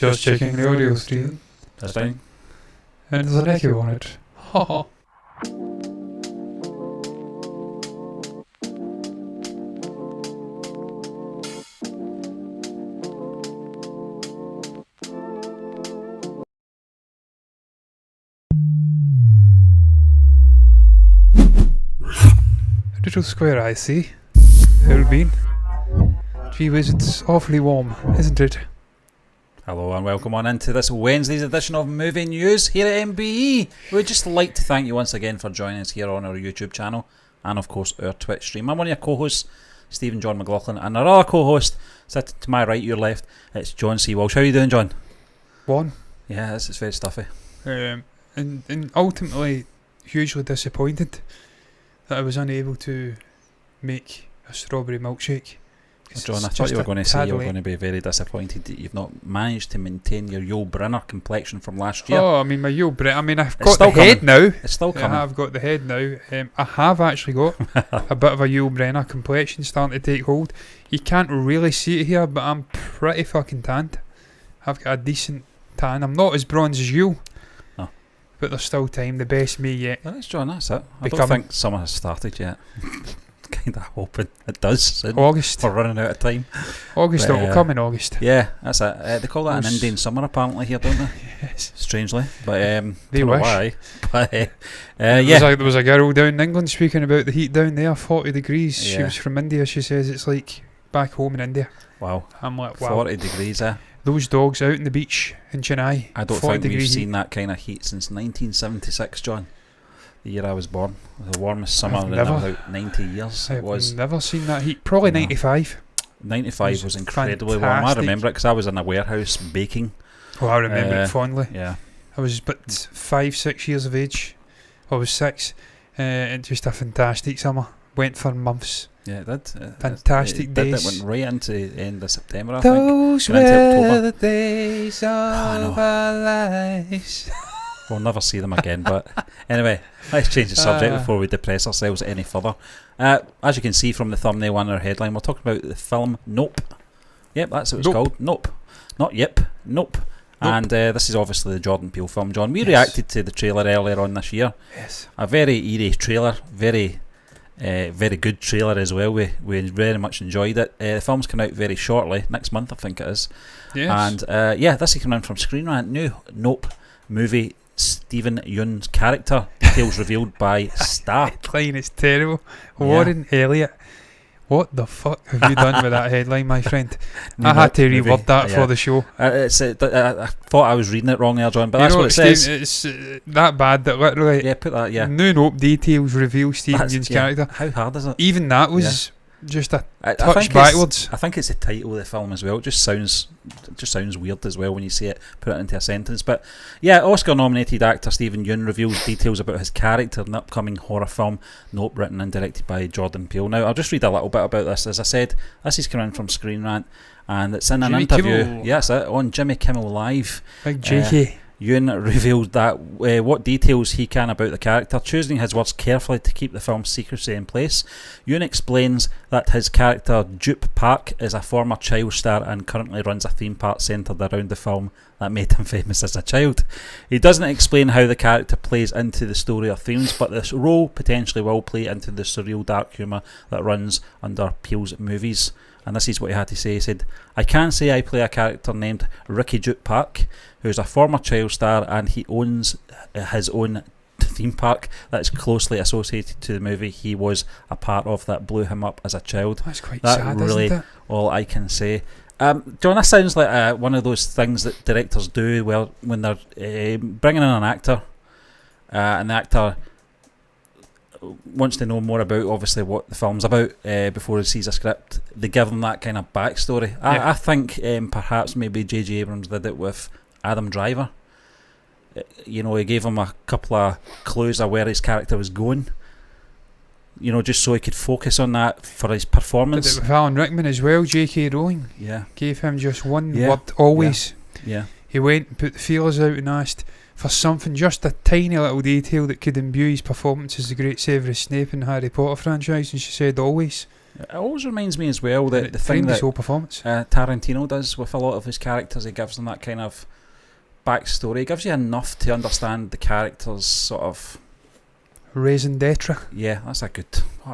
Just checking the audio stream. That's fine. And there's an echo on it. Haha. Little square I see. How been? Gee whiz, it's awfully warm, isn't it? Hello and welcome on into this Wednesday's edition of Movie News here at MBE. We'd just like to thank you once again for joining us here on our YouTube channel and of course our Twitch stream. I'm one of your co-hosts, Stephen John McLaughlin, and our other co-host, sitting to my right, your left, it's John C. Walsh. How are you doing, John? Warm. Yeah, this is very stuffy. And ultimately hugely disappointed that I was unable to make a strawberry milkshake. John, I thought you were going to say you were going to be very disappointed that you've not managed to maintain your Yul Brynner complexion from last year. Oh, I mean, my Yul Brynner, I've got the head now. It's still coming. I've got the head now. I have actually got a bit of a Yul Brynner complexion starting to take hold. You can't really see it here, but I'm pretty fucking tanned. I've got a decent tan. I'm not as bronze as you, but there's still time. The best me yet. That's John, that's it. I don't think summer has started yet. Kind of hoping it does soon. August. We're running out of time. August, it will come in August. Yeah, that's it. They call that an Indian summer apparently here, don't they? Yes. Strangely, but they don't know wish. why. But there was a girl down in England speaking about the heat down there, 40 degrees. Yeah. She was from India. She says it's like back home in India. Wow. I'm like, wow. 40 degrees, Those dogs out on the beach in Chennai. I don't think we've seen that kind of heat since 1976, John. The year I was born. The warmest summer in about 90 years. I've never seen that heat. Probably 95. 95 was incredibly warm. I remember it because I was in a warehouse baking. Oh, I remember it fondly. Yeah. I was but 5-6 years of age. I was 6. And just a fantastic summer. Went for months. Yeah, it did. Fantastic days. It went right into the end of September, I Those think. were the days of our lives. We'll never see them again, but anyway, let's change the subject before we depress ourselves any further. As you can see from the thumbnail and our headline, we're talking about the film Nope. Yep, that's what it's called. Nope. Not Yip. Nope. And this is obviously the Jordan Peele film, John. We reacted to the trailer earlier on this year. Yes. A very eerie trailer, very good trailer as well. We very much enjoyed it. The film's coming out very shortly, next month I think it is. Yes. And this is coming in from Screen Rant. New Nope movie. Stephen Yeun's character details revealed by Star. Headline is terrible. Warren Elliott. What the fuck have you done with that headline, my friend? I had to reword that for the show. I thought I was reading it wrong there, John, but that's what it says. It's that bad that literally. Yeah, put that. Yeah. New Nope details reveal Stephen Yeun's character. How hard is it? Even that was just a touch backwards. I think it's the title of the film as well. It just sounds weird as well when you say it, put it into a sentence. But yeah, Oscar-nominated actor Stephen Yeun reveals details about his character in the upcoming horror film Nope, written and directed by Jordan Peele. Now, I'll just read a little bit about this. As I said, this is coming from Screen Rant, and it's in an interview. Kimmel. Yes, on Jimmy Kimmel Live. Big JK. Yeun revealed that what details he can about the character, choosing his words carefully to keep the film's secrecy in place. Yeun explains that his character Dupe Park is a former child star and currently runs a theme park centred around the film that made him famous as a child. He doesn't explain how the character plays into the story or themes, but this role potentially will play into the surreal dark humour that runs under Peele's movies. And this is what he had to say. He said, "I can say I play a character named Ricky Duke Park, who's a former child star, and he owns his own theme park that is closely associated to the movie he was a part of that blew him up as a child." That's quite sad, really isn't it? All I can say. John, that sounds like one of those things that directors do when they're bringing in an actor, and the actor wants to know more about obviously what the film's about before he sees a script. They give them that kind of backstory. I think perhaps maybe J.J. Abrams did it with Adam Driver. He gave him a couple of clues of where his character was going, just so he could focus on that for his performance. Did it with Alan Rickman as well. J.K. Rowling gave him just one word always. Yeah. He went and put the feelers out and asked for something, just a tiny little detail that could imbue his performance as the great Severus Snape in the Harry Potter franchise, and she said always. It always reminds me as well that And the it thing framed his that whole performance. Tarantino does with a lot of his characters, he gives them that kind of backstory. He gives you enough to understand the characters sort of. Raison d'etre. Yeah, that's a good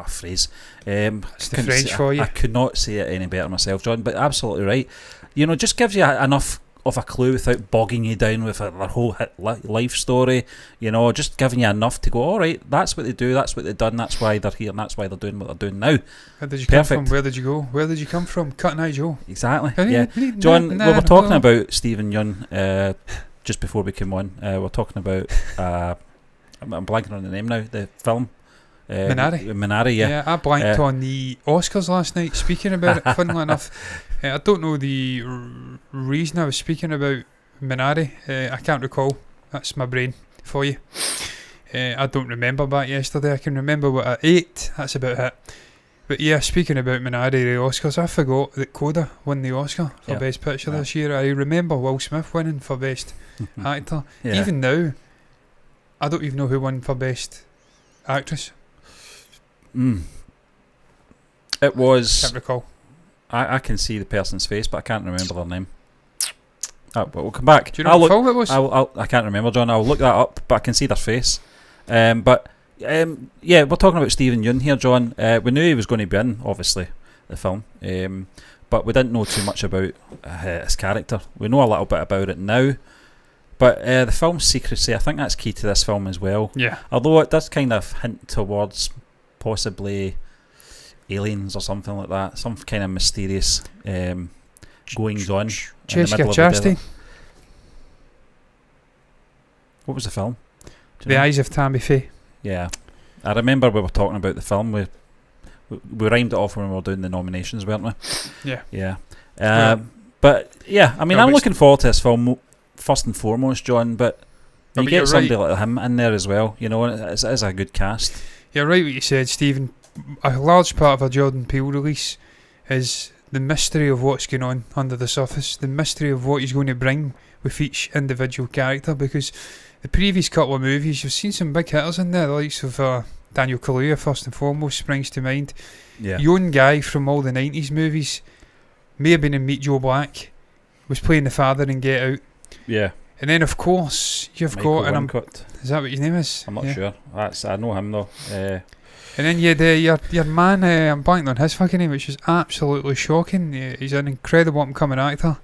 phrase. It's the French for you. I could not say it any better myself, John, but absolutely right. You know, just gives you enough of a clue without bogging you down with their whole life story. You know, just giving you enough to go, all right, that's what they do, that's what they've done, that's why they're here, and that's why they're doing what they're doing now. Where did you Perfect. come from? Where did you go? Where did you come from? Cutting Eye Joe. Exactly. Yeah, John, we were talking about Stephen Yeun just before we came on. We're talking about I'm blanking on the name now. The film. Minari, yeah. Yeah, I blanked on the Oscars last night speaking about it, funnily enough. I don't know the reason I was speaking about Minari. I can't recall. That's my brain for you. I don't remember back yesterday. I can remember what I ate. That's about it. But yeah, speaking about Minari, the Oscars, I forgot that Coda won the Oscar for Best Picture this year. I remember Will Smith winning for Best Actor. Yeah. Even now, I don't even know who won for Best Actress. It was. Can't recall. I can see the person's face, but I can't remember their name. But we'll come back. Do you know what film it was? I can't remember, John. I'll look that up, but I can see their face. Yeah, we're talking about Stephen Yeun here, John. We knew he was going to be in, obviously, the film, but we didn't know too much about his character. We know a little bit about it now, but the film's secrecy, I think that's key to this film as well. Yeah. Although it does kind of hint towards possibly aliens or something like that, some kind of mysterious goings on. Jessica Chastain. What was the film? The Eyes of Tammy Faye. Yeah, I remember we were talking about the film. We rhymed it off when we were doing the nominations, weren't we? Yeah. Yeah. But yeah, I mean, I'm looking forward to this film first and foremost, John. But you get somebody like him in there as well. You know, and it is a good cast. You're right what you said, Stephen. A large part of a Jordan Peele release is the mystery of what's going on under the surface, the mystery of what he's going to bring with each individual character, because the previous couple of movies, you've seen some big hitters in there, the likes of Daniel Kaluuya, first and foremost, springs to mind. Yeah. Yeun Guy from all the 90s movies, may have been in Meet Joe Black, was playing the father in Get Out. Yeah. And then, of course, you've Michael got... Wincott. Is that what his name is? I'm not sure. I know him, though. And then you had your man, I'm blanking on his fucking name, which is absolutely shocking. He's an incredible up-and-coming actor.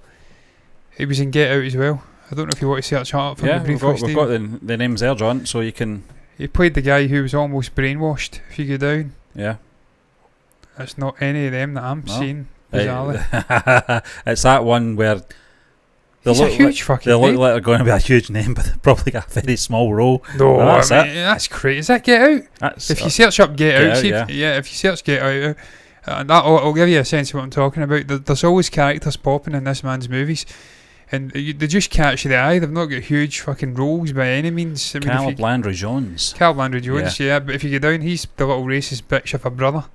He was in Get Out as well. I don't know if you want to search up for me briefly, we've got the names there, John, so you can... He played the guy who was almost brainwashed, if you go down. Yeah. That's not any of them that I'm seeing, bizarrely. It's that one where... He's a huge fucking name. They look like they're going to be a huge name, but they've probably got a very small role. No, that's crazy. Is that Get Out? If you search up Get Out, if you search Get Out, that'll give you a sense of what I'm talking about. There's always characters popping in this man's movies, and they just catch the eye. They've not got huge fucking roles by any means. Carl Landry Jones. Yeah, but if you go down, he's the little racist bitch of a brother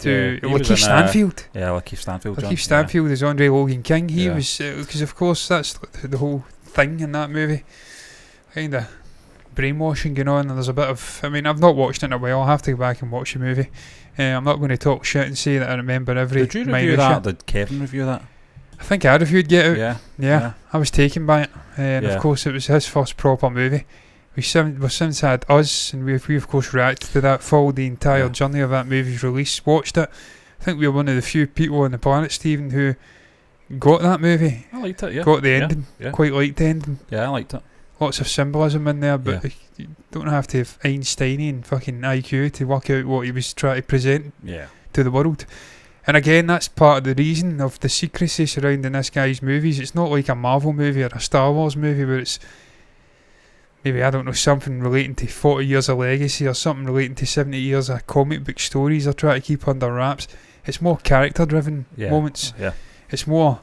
to Lakeith Stanfield. Lakeith Stanfield. Lakeith Stanfield is Andre Logan King. He was, because of course that's the whole thing in that movie. Kind of brainwashing going on, and there's a bit of... I mean, I've not watched it in a while. I'll have to go back and watch the movie. I'm not going to talk shit and say that I remember every... Did you review that, or did Kevin review that? I think I reviewed Get Out. Yeah. I was taken by it. And of course it was his first proper movie. We've since had Us, and we of course reacted to that, followed the entire journey of that movie's release, watched it. I think we were one of the few people on the planet, Stephen, who got that movie. I liked it, Got the ending. Quite liked the ending. Yeah, I liked it. Lots of symbolism in there, but you don't have to have Einsteinian fucking IQ to work out what he was trying to present to the world. And again, that's part of the reason of the secrecy surrounding this guy's movies. It's not like a Marvel movie or a Star Wars movie where it's maybe, I don't know, something relating to 40 years of legacy or something relating to 70 years of comic book stories they're trying to keep under wraps. It's more character-driven moments. Yeah. It's more...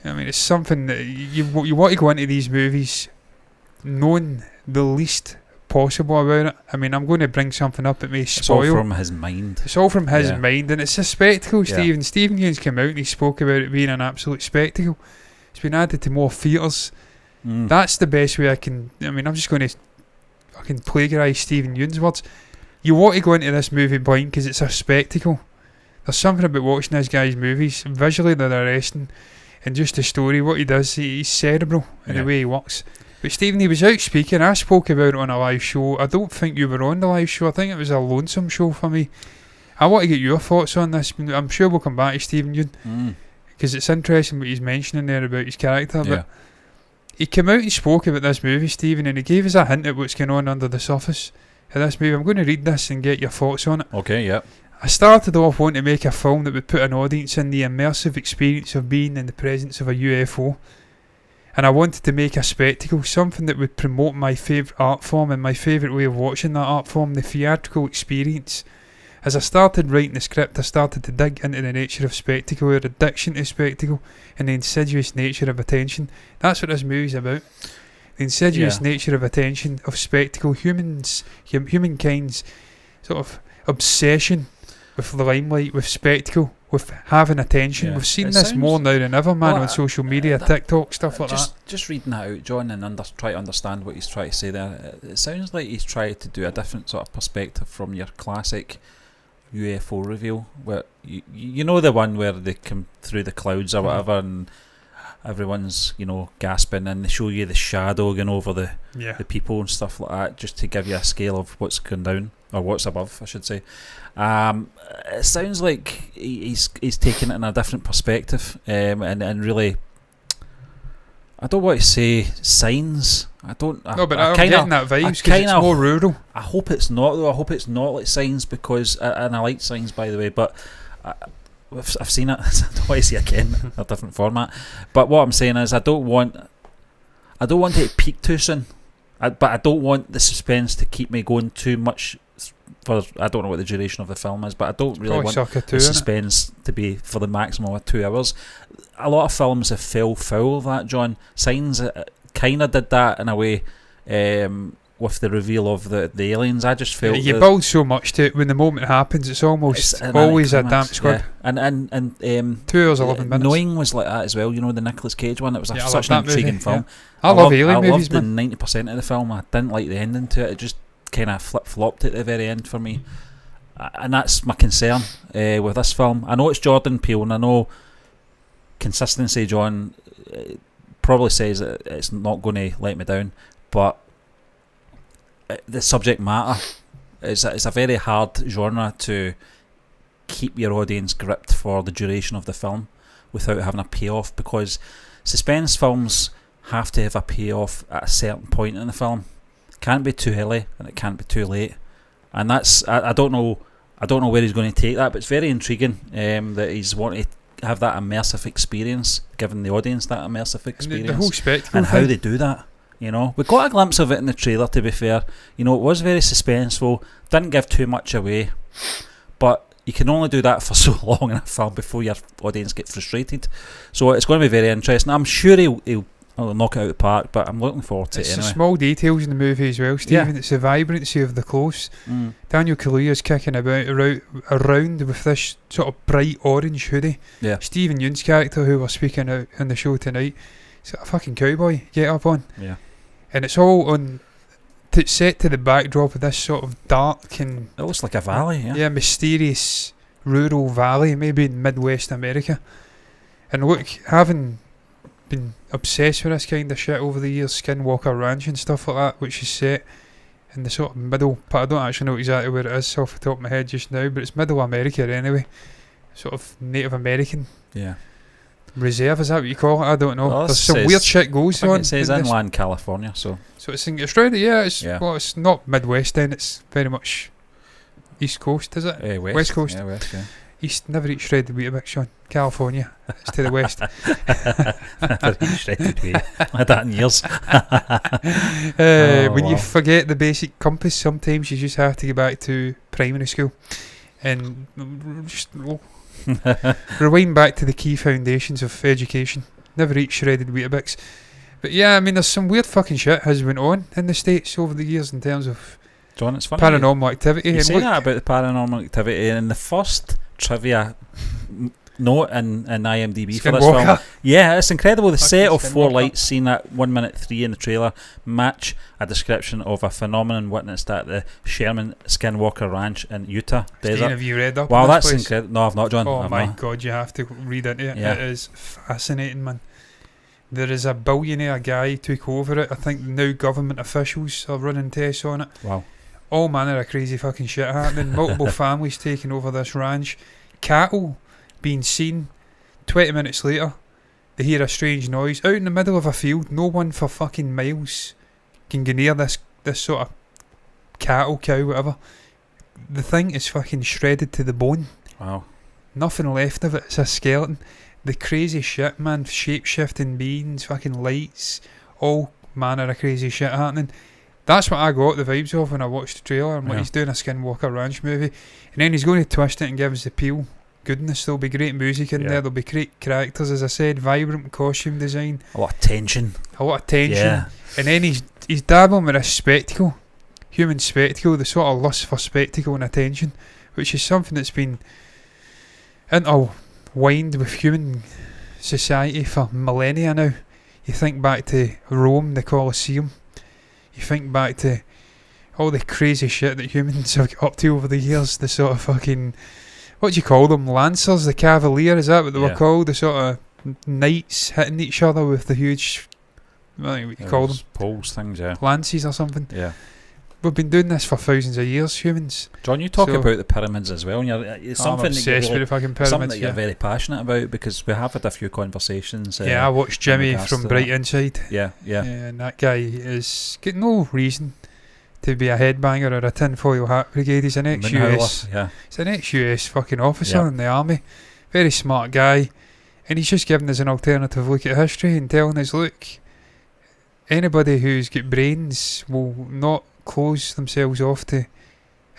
I mean, it's something that you want to go into these movies knowing the least possible about it. I mean, I'm going to bring something up that may spoil. It's all from his mind. It's all from his mind, and it's a spectacle, Stephen. Stephen Yeun's come out and he spoke about it being an absolute spectacle. It's been added to more theatres. That's the best way I can... I mean, I'm just going to fucking plagiarise Stephen Yeun's words. You want to go into this movie blind because it's a spectacle. There's something about watching this guy's movies. Visually, they're arresting, and just the story, what he does, he's cerebral in the way he works. But Stephen, he was out speaking. I spoke about it on a live show. I don't think you were on the live show. I think it was a lonesome show for me. I want to get your thoughts on this. I'm sure we'll come back to Stephen Yeun, because it's interesting what he's mentioning there about his character. But he came out and spoke about this movie, Stephen, and he gave us a hint at what's going on under the surface of this movie. I'm going to read this and get your thoughts on it. Okay, yeah. I started off wanting to make a film that would put an audience in the immersive experience of being in the presence of a UFO. And I wanted to make a spectacle, something that would promote my favourite art form and my favourite way of watching that art form, the theatrical experience. As I started writing the script, I started to dig into the nature of spectacle, the addiction to spectacle, and the insidious nature of attention. That's what this movie's about. The insidious nature of attention, of spectacle, humankind's sort of obsession with the limelight, with spectacle, with having attention. We've seen this more now than ever, man, on social media, TikTok, stuff like that. Just reading that out, John, and try to understand what he's trying to say there. It sounds like he's trying to do a different sort of perspective from your classic UFO reveal, where you know the one where they come through the clouds or whatever, and everyone's gasping, and they show you the shadow going over the people and stuff like that, just to give you a scale of what's going down, or what's above, I should say. It sounds like he's taking it in a different perspective, and really, I don't want to say signs. I'm getting that vibes because it's more rural. I hope it's not, though. I hope it's not like signs, because and I like signs, by the way, but I've seen it. I don't want to see it again, a different format. But what I'm saying is, I don't want it to peak too soon, but I don't want the suspense to keep me going too much. I don't know what the duration of the film is, but I don't really want the suspense to be for the maximum of 2 hours. A lot of films have fell foul of that, John. Signs kind of did that in a way, with the reveal of the aliens. I just felt you build so much to it. When the moment happens, it's almost always a damp squib. And 2 hours 11 minutes. Knowing was like that as well. The Nicolas Cage one. It was such an intriguing film. I love alien movies, man. I loved the 90% of the film. I didn't like the ending to it. It just kind of flip-flopped at the very end for me, and that's my concern with this film. I know it's Jordan Peele, and I know consistency, John, probably says that it's not going to let me down, but the subject matter is a very hard genre to keep your audience gripped for the duration of the film without having a payoff, because suspense films have to have a payoff at a certain point in the film. Can't be too early and it can't be too late, and that's I don't know where he's going to take that, but it's very intriguing that he's wanting to have that immersive experience, giving the audience that immersive experience, the whole spectacle and how they do that. We got a glimpse of it in the trailer, to be fair. It was very suspenseful, didn't give too much away, but you can only do that for so long in a film before your audience get frustrated. So it's going to be very interesting. I'm sure he'll knock it out of the park, but I'm looking forward to it anyway. It's the small details in the movie as well, Stephen. It's the vibrancy of the clothes. Daniel Kaluuya's kicking about around with this sort of bright orange hoodie. Stephen Yeun's character, who we're speaking out in the show tonight, he's got a fucking cowboy get up on. And it's all set to the backdrop of this sort of dark and it looks like a valley, mysterious rural valley, maybe in Midwest America. And look, having been obsessed with this kind of shit over the years, Skinwalker Ranch and stuff like that, which is set in the sort of middle part. I don't actually know exactly where it is off the top of my head just now, but it's middle America anyway, sort of Native American reserve, is that what you call it? I don't know. There's some weird shit goes on. It says inland California, so it's in Australia. Well, it's not Midwest then, it's very much East Coast, is it? West Coast. West, East, never eat shredded Weetabix, Sean. California, it's to the west. Never eat shredded wheat. Had that in years. When you forget the basic compass, sometimes you just have to go back to primary school and just rewind back to the key foundations of education. Never eat shredded Weetabix. But yeah, I mean, there's some weird fucking shit has went on in the States over the years in terms of John, it's funny paranormal activity. You say that about the paranormal activity, and in the first trivia note in IMDb for Skinwalker. this film. Yeah, it's incredible. The set of four Skinwalker. lights seen at 1:03 in the trailer match a description of a phenomenon witnessed at the Sherman Skinwalker Ranch in Utah Steve, desert. have you read up Wow, on this that's place? incredible. No, I've not, John. Oh I've my not. god, you have to read into it. Yeah. It is fascinating, man. There is a billionaire guy took over it. I think now government officials are running tests on it. Wow. All manner of crazy fucking shit happening. Multiple families taking over this ranch. Cattle being seen. 20 minutes later, they hear a strange noise out in the middle of a field. No one for fucking miles can get near this sort of cattle, cow, whatever. The thing is fucking shredded to the bone. Wow. Nothing left of it. It's a skeleton. The crazy shit, man. Shape-shifting beings, fucking lights, all manner of crazy shit happening. That's what I got the vibes of when I watched the trailer. And what he's doing a Skinwalker Ranch movie. And then he's going to twist it and give us the peel. Goodness, there'll be great music in there. There'll be great characters, as I said. Vibrant costume design. A lot of tension. A lot of tension. Yeah. And then he's dabbling with a spectacle. Human spectacle. The sort of lust for spectacle and attention. Which is something that's been intertwined with human society for millennia now. You think back to Rome, the Colosseum. You think back to all the crazy shit that humans have got up to over the years. The sort of fucking, what do you call them? Lancers, the Cavalier, is that what they were called? The sort of knights hitting each other with the huge, I don't know what you call them. Poles, things, yeah. Lances or something. Yeah. We've been doing this for thousands of years, humans. John, you talk about the pyramids as well, and it's something I'm obsessed with the fucking pyramids. Something that you're very passionate about, because we have had a few conversations. I watched Jimmy from Bright Inside. Yeah. And that guy is got no reason to be a headbanger or a tinfoil hat brigade. He's an ex-US. He's an ex-US fucking officer in the army. Very smart guy. And he's just giving us an alternative look at history and telling us, look, anybody who's got brains will not close themselves off to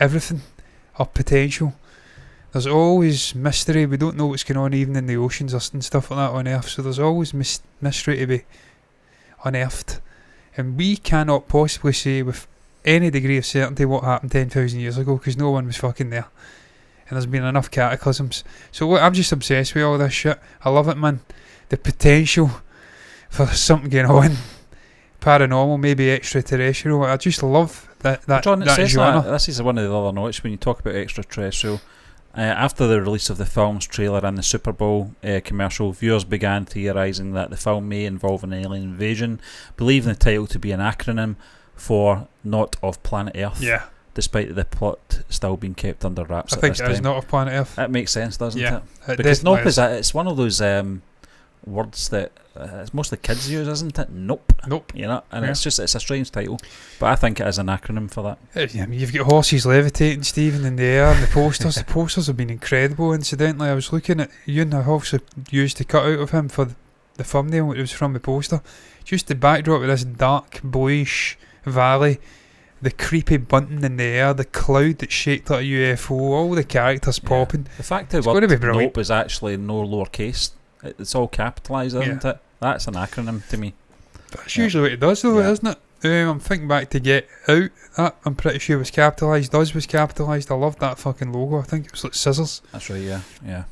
everything or potential. There's always mystery. We don't know what's going on even in the oceans and stuff like that on Earth, so there's always mystery to be unearthed, and we cannot possibly say with any degree of certainty what happened 10,000 years ago, because no one was fucking there, and there's been enough cataclysms. So look, I'm just obsessed with all this shit. I love it, man. The potential for something going on, paranormal, maybe extraterrestrial. I just love that John, that genre. This is one of the other notes when you talk about extraterrestrial. After the release of the film's trailer and the Super Bowl commercial, viewers began theorising that the film may involve an alien invasion, believing the title to be an acronym for Not of Planet Earth. Yeah. Despite the plot still being kept under wraps. I think this it is time. Not of Planet Earth. That makes sense, doesn't it? Because nope is it's one of those words that mostly kids use, isn't it? Nope. You know, and it's a strange title, but I think it is an acronym for that. I mean, you've got horses levitating, Stephen, in the air, and the posters. The posters have been incredible. Incidentally, I was looking at Yeun. I also used the cutout of him for the thumbnail. It was from the poster. Just the backdrop of this dark, bluish valley, the creepy bunting in the air, the cloud that's shaped like a UFO, all the characters popping. The fact that Nope is actually no lowercase. It's all capitalised, isn't it? That's an acronym to me. That's usually what it does, though, isn't it? I'm thinking back to Get Out. That, I'm pretty sure was capitalised. Us was capitalised. I loved that fucking logo. I think it was like scissors. That's right, yeah.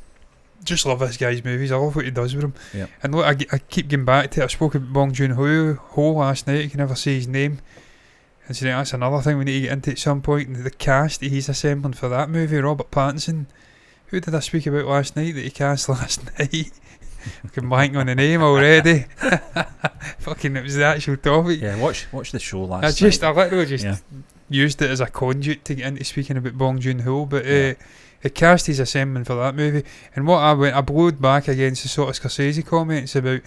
Just love this guy's movies. I love what he does with them. Yeah. And look, I keep getting back to it. I spoke about Bong Joon-ho last night. You can never say his name. And so that's another thing we need to get into at some point. And the cast that he's assembling for that movie, Robert Pattinson. Who did I speak about last night that he cast last night? Fucking blank on the name already. Fucking, it was the actual topic. Yeah, watch the show last night. I literally just used it as a conduit to get into speaking about Bong Joon-ho, but the cast he's assembling for that movie, and what I blowed back against the sort of Scorsese comments about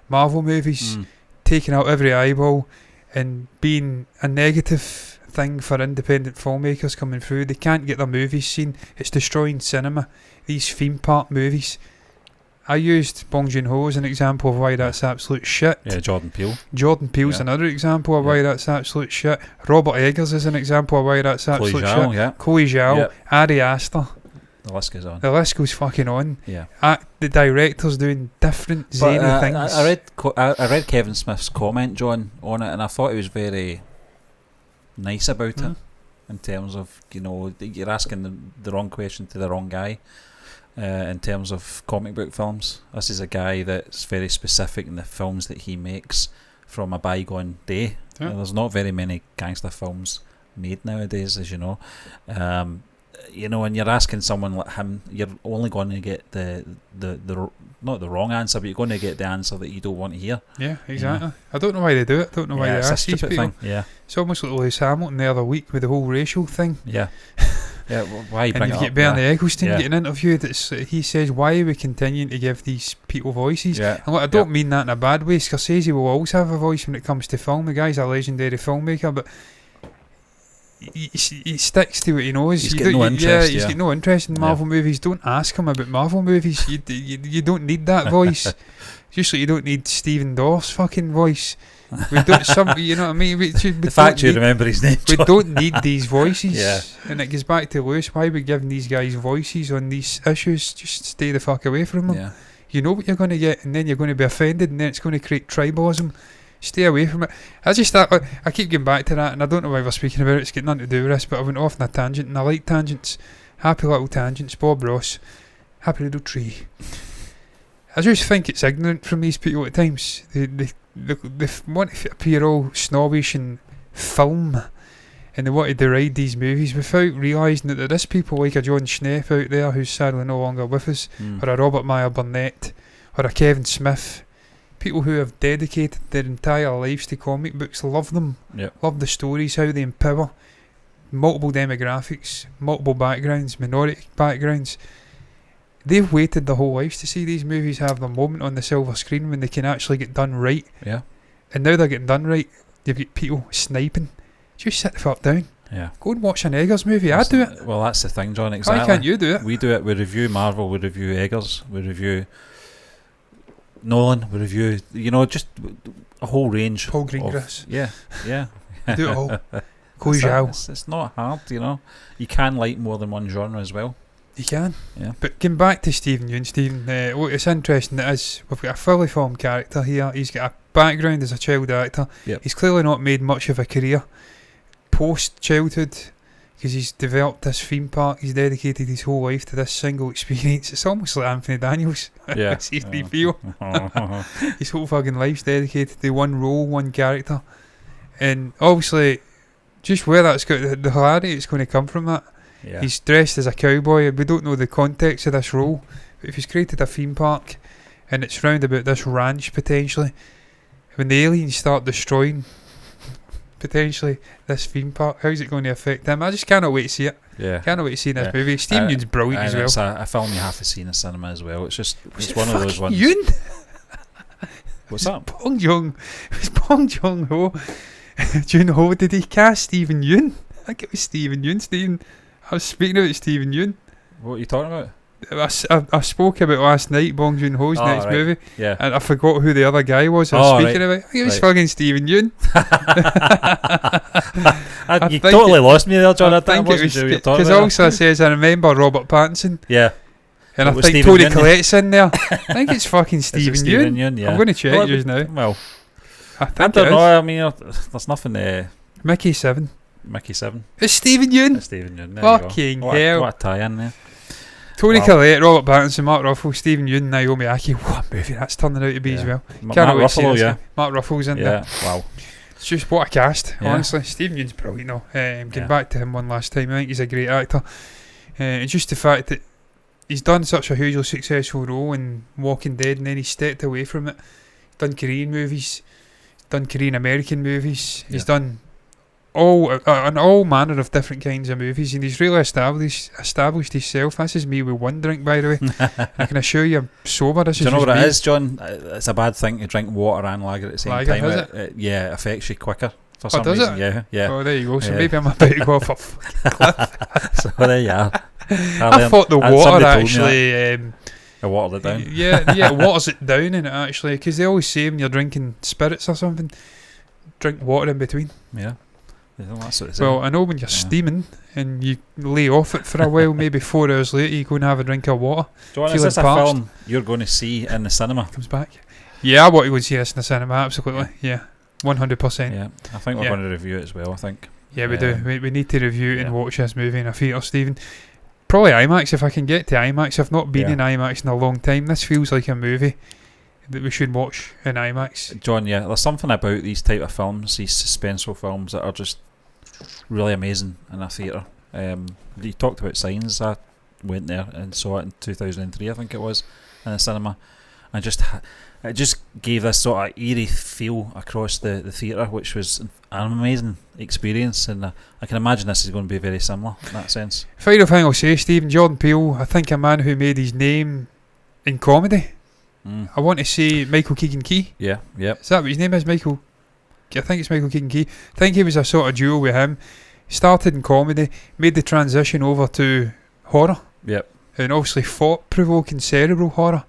Marvel movies taking out every eyeball and being a negative thing for independent filmmakers coming through. They can't get their movies seen. It's destroying cinema. These theme park movies. I used Bong Joon-ho as an example of why that's absolute shit. Yeah, Jordan Peele's another example of why that's absolute shit. Robert Eggers is an example of why that's absolute shit. Chloe Zhao, Ari Aster. The list goes on. The list goes fucking on. Yeah. The director's doing different zany things. I read Kevin Smith's comment, John, on it, and I thought he was very nice about it, in terms of, you're asking the wrong question to the wrong guy. in terms of comic book films. This is a guy that's very specific in the films that he makes from a bygone day. Yeah. There's not very many gangster films made nowadays, as you know. When you're asking someone like him, you're only going to get the not the wrong answer, but you're going to get the answer that you don't want to hear. Yeah, exactly. I don't know why they do it. I don't know why they it's a ask these stupid people. thing. Yeah, It's almost like Lewis Hamilton the other week with the whole racial thing. yeah, yeah. Well, why And bring you it get up? Bernie Ecclestone Yeah. getting interviewed. He says, why are we continuing to give these people voices? Yeah, And look, I don't mean that in a bad way. Scorsese will always have a voice when it comes to film. The guy's a legendary filmmaker, but he sticks to what he knows. He's You got don't- no you- interest, he's yeah. got no interest in Yeah. Marvel movies. Don't ask him about Marvel movies. You don't need that voice. Just like you don't need Stephen Dorff's fucking voice. We don't. You know what I mean? The fact you remember his name. We John. don't need these voices. Yeah. And it goes back to Lewis. Why are we giving these guys voices on these issues? Just stay the fuck away from them. Yeah. You know what you're going to get, and then you're going to be offended, and then it's going to create tribalism. Stay away from it. I keep going back to that, and I don't know why we're speaking about it. It's got nothing to do with this, but I went off on a tangent, and I like tangents. Happy little tangents. Bob Ross. Happy little tree. I just think it's ignorant from these people at times. They want to appear all snobbish and film, and they want to deride these movies without realising that there is people like a John Schneff out there who's sadly no longer with us, or a Robert Meyer Burnett, or a Kevin Smith. People who have dedicated their entire lives to comic books, love them, love the stories, how they empower multiple demographics, multiple backgrounds, minority backgrounds. They've waited their whole lives to see these movies have their moment on the silver screen when they can actually get done right. Yeah. And now they're getting done right. You've got people sniping. Just sit the fuck down. Yeah. Go and watch an Eggers movie. I'd do it. Well, that's the thing, John. Exactly. Why can't you do it? We do it. We review Marvel. We review Eggers. We review Nolan. We review, just a whole range. Paul Greengrass. Yeah. Do it all. Go Zhao. It's not hard, You can like more than one genre as well. You can. Yeah. But getting back to Stephen Yeun, look, it's interesting that we've got a fully formed character here. He's got a background as a child actor. Yep. He's clearly not made much of a career post-childhood because he's developed this theme park. He's dedicated his whole life to this single experience. It's almost like Anthony Daniels. Yeah. See how you feel. His whole fucking life's dedicated to one role, one character. And obviously, just where that's got the hilarity, it's going to come from that. Yeah. He's dressed as a cowboy. We don't know the context of this role, but if he's created a theme park and it's round about this ranch potentially, when the aliens start destroying potentially this theme park, how's it going to affect him? I just cannot wait to see it. Yeah. Cannot wait to see this movie. Stephen Yeun's brilliant as well. It's a film you have to see in the cinema as well. It's one of those ones. Yeun? What's that? Bong Joon-ho. Joon-ho, did he cast Stephen Yeun? I think it was Stephen Yeun. I was speaking about Stephen Yeun. What are you talking about? I spoke about last night Bong Joon-ho's next right. movie, Yeah. and I forgot who the other guy was I was speaking about. I think it was fucking Stephen Yeun. You totally lost me there, John. I think it wasn't was sure what you're talking because about. also it says I remember Robert Pattinson, Yeah. and It I was think Stephen Tony Yeun. Collette's in there. I think it's fucking Is it Stephen Stephen Yeun. Yeun? Yeah. I'm going to check Well, yours now. Well, I I think don't it know. is. I mean, there's nothing. Mickey 7. Mickey 7. It's Stephen Yeun. It's Stephen Yeun. There you go. Fucking What hell. a tie-in there. Tony Wow. Collette, Robert Pattinson, Mark Ruffalo, Stephen Yeun, Naomi Aki. What a movie that's turning out to be as well. Mark Cannot wait to see Ruffalo, this. yeah. Mark Ruffalo's in there. Yeah. Wow. It's just what a cast, Yeah. honestly. Stephen Yeun's brilliant though. Getting Yeah. back to him one last time, I think he's a great actor. And just the fact that he's done such a hugely successful role in Walking Dead and then he stepped away from it. He's done Korean movies, done Korean American movies, he's done all manner of different kinds of movies, and he's really established himself. This is me with one drink, by the way. I can assure you I'm sober. This Do you is know just what me. it is, John? It's a bad thing to drink water and lager at the same Lager, time. is It affects you quicker for some does reason. it? Yeah, yeah. Oh, there you go. So Yeah. maybe I'm about to go off a fucking cliff. So there you are. I thought the and water somebody told me actually... I watered it down. Yeah, it waters it down in it actually, because they always say when you're drinking spirits or something, drink water in between. Yeah. That's what it is. Well, I know when you're steaming and you lay off it for a while, maybe 4 hours later you go and have a drink of water. John, is feeling this a parched. film you're going to see in the cinema? Comes back. Yeah, I want to go and see this in the cinema, absolutely. Yeah, 100%. Yeah, I think we're Yeah. going to review it as well, I think. Yeah, we do. We need to review it Yeah. and watch this movie in a theatre, Stephen. Probably IMAX if I can get to IMAX. I've not been Yeah. in IMAX in a long time. This feels like a movie that we should watch in IMAX. John, yeah, there's something about these type of films, these suspenseful films, that are just really amazing in a theatre. You talked about Signs. I went there and saw it in 2003, I think it was, in the cinema, and it just gave this sort of eerie feel across the theatre, which was an amazing experience, and I can imagine this is going to be very similar in that sense. Final thing I'll say, Stephen, Jordan Peele, I think a man who made his name in comedy. I want to say Michael Keegan-Key. Yeah, yeah. Is that what his name is? Michael? I think it's Michael Keegan-Key. I think he was a sort of duo with him. Started in comedy, made the transition over to horror. Yep. And obviously thought-provoking cerebral horror.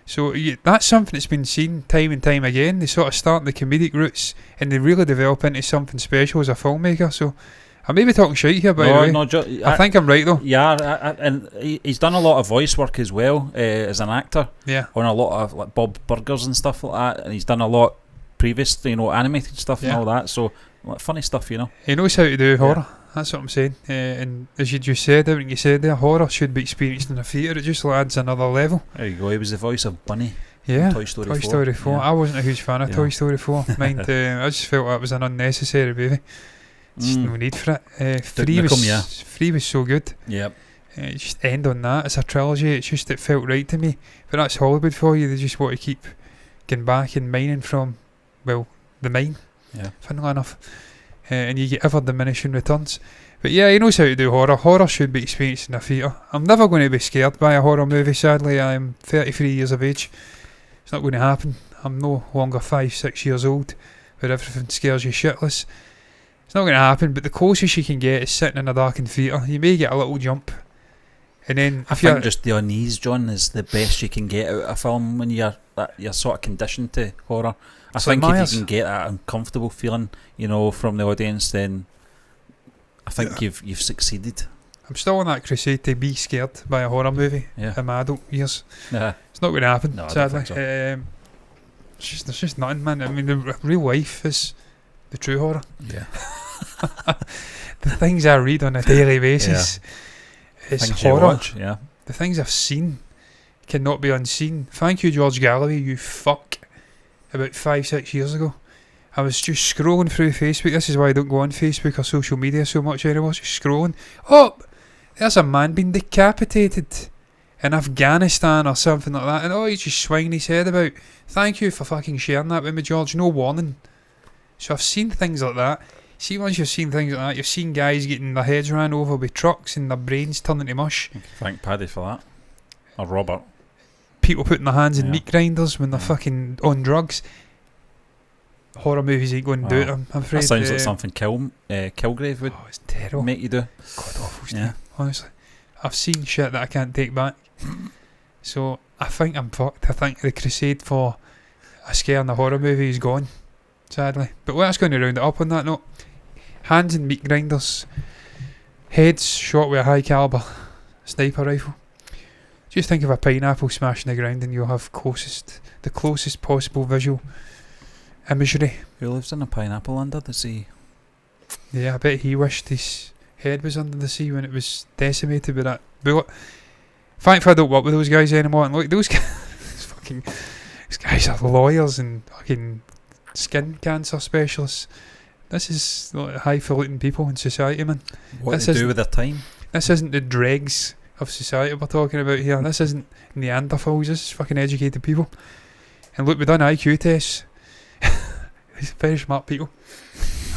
So that's something that's been seen time and time again. They sort of start in the comedic roots and they really develop into something special as a filmmaker. So I may be talking shit here, by the way. No, I think I'm right though. Yeah, and he's done a lot of voice work as well as an actor. Yeah. On a lot of like Bob Burgers and stuff like that, and he's done a lot previous, animated stuff and all that. So like, funny stuff, He knows how to do horror. That's what I'm saying. And as you just said, everything you said there, horror should be experienced in a theatre. It just adds another level. There you go. He was the voice of Bunny. Yeah. Toy Story 4. Toy Story 4. Yeah. I wasn't a huge fan of Toy Story 4. Mind, I just felt that was an unnecessary movie. Just no need for it. Free was so good. Yep. Just end on that. It's a trilogy. It felt right to me. But that's Hollywood for you. They just want to keep getting back and mining from, well, the mine. Yeah. Funnily enough. And you get ever diminishing returns. But yeah, he knows how to do horror. Horror should be experienced in a theatre. I'm never going to be scared by a horror movie, sadly. I am 33 years of age. It's not going to happen. I'm no longer 5-6 years old where everything scares you shitless. It's not going to happen, but the closest you can get is sitting in a darkened theatre. You may get a little jump. And then I think just the unease, John, is the best you can get out of a film when you're sort of conditioned to horror. I think if you can get that uncomfortable feeling, from the audience, then I think you've succeeded. I'm still on that crusade to be scared by a horror movie in my adult years. Yeah. It's not going to happen, no, sadly. So. There's just nothing, man. I mean, the real life is the true horror. Yeah. The things I read on a daily basis is things horror. You watch, yeah. The things I've seen cannot be unseen. Thank you, George Galloway, you fuck. About 5-6 years ago, I was just scrolling through Facebook. This is why I don't go on Facebook or social media so much anymore. Just scrolling. Oh, there's a man being decapitated in Afghanistan or something like that. And he's just swinging his head about. Thank you for fucking sharing that with me, George. No warning. So I've seen things like that. See, once you've seen things like that, you've seen guys getting their heads ran over with trucks and their brains turning to mush. Thank Paddy for that. Or Robert. People putting their hands in meat grinders when they're fucking on drugs. Horror movies ain't going to do it, I'm afraid. That sounds like something Kilgrave would it's terrible. make you do. God awful stuff, honestly. I've seen shit that I can't take back. So I think I'm fucked. I think the crusade for a scare in a horror movie is gone, sadly. But let's go and round it up on that note. Hands in meat grinders. Heads shot with a high caliber sniper rifle. Just think of a pineapple smashing the ground and you'll have the closest possible visual imagery. Who lives in a pineapple under the sea? Yeah, I bet he wished his head was under the sea when it was decimated with that bullet. Thankfully I don't work with those guys anymore. And look, those guys are lawyers and fucking skin cancer specialists. This is highfalutin people in society, man. What they do with their time? This isn't the dregs of society we're talking about here. This isn't Neanderthals. This is fucking educated people. And look, we've done IQ tests. These very smart people.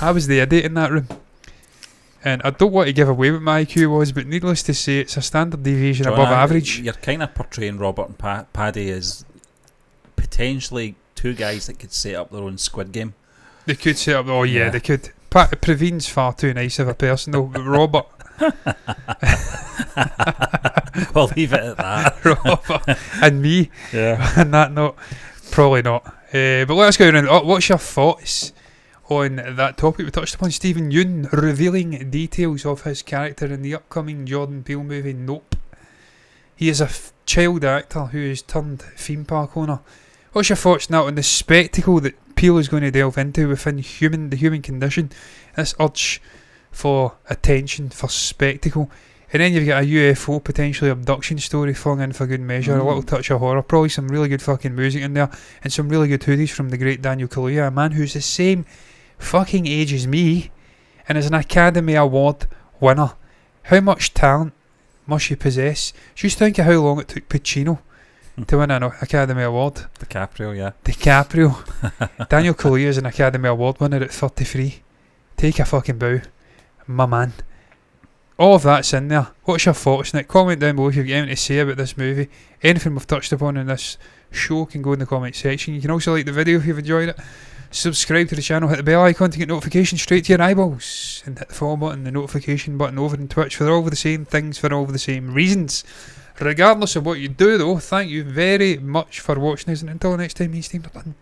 I was the idiot in that room. And I don't want to give away what my IQ was, but needless to say, it's a standard deviation above average. You're kind of portraying Robert and Paddy as potentially two guys that could set up their own Squid Game. They could set up, they could. Praveen's far too nice of a person though, but Robert... We'll leave it at that. Robert and me. Yeah. And that note, probably not. But let's go around. What's your thoughts on that topic we touched upon? Stephen Yeun revealing details of his character in the upcoming Jordan Peele movie Nope. He is a child actor who has turned theme park owner. What's your thoughts now on the spectacle that Peele is going to delve into within the human condition? This urge for attention, for spectacle, And then you've got a UFO potentially abduction story flung in for good measure, a little touch of horror, probably some really good fucking music in there, and some really good hoodies from the great Daniel Kaluuya, a man who's the same fucking age as me, and is an Academy Award winner. How much talent must you possess? Just think of how long it took Pacino to win an Academy Award. DiCaprio, yeah. DiCaprio. Daniel Kaluuya is an Academy Award winner at 33. Take a fucking bow, my man. All of that's in there. What's your thoughts, Nick? Comment down below if you've got anything to say about this movie. Anything we've touched upon in this show can go in the comment section. You can also like the video if you've enjoyed it. Subscribe to the channel, hit the bell icon to get notifications straight to your eyeballs, and hit the follow button, the notification button over on Twitch for all the same things, for all the same reasons. Regardless of what you do though, thank you very much for watching us, and until next time, me and Steve are done.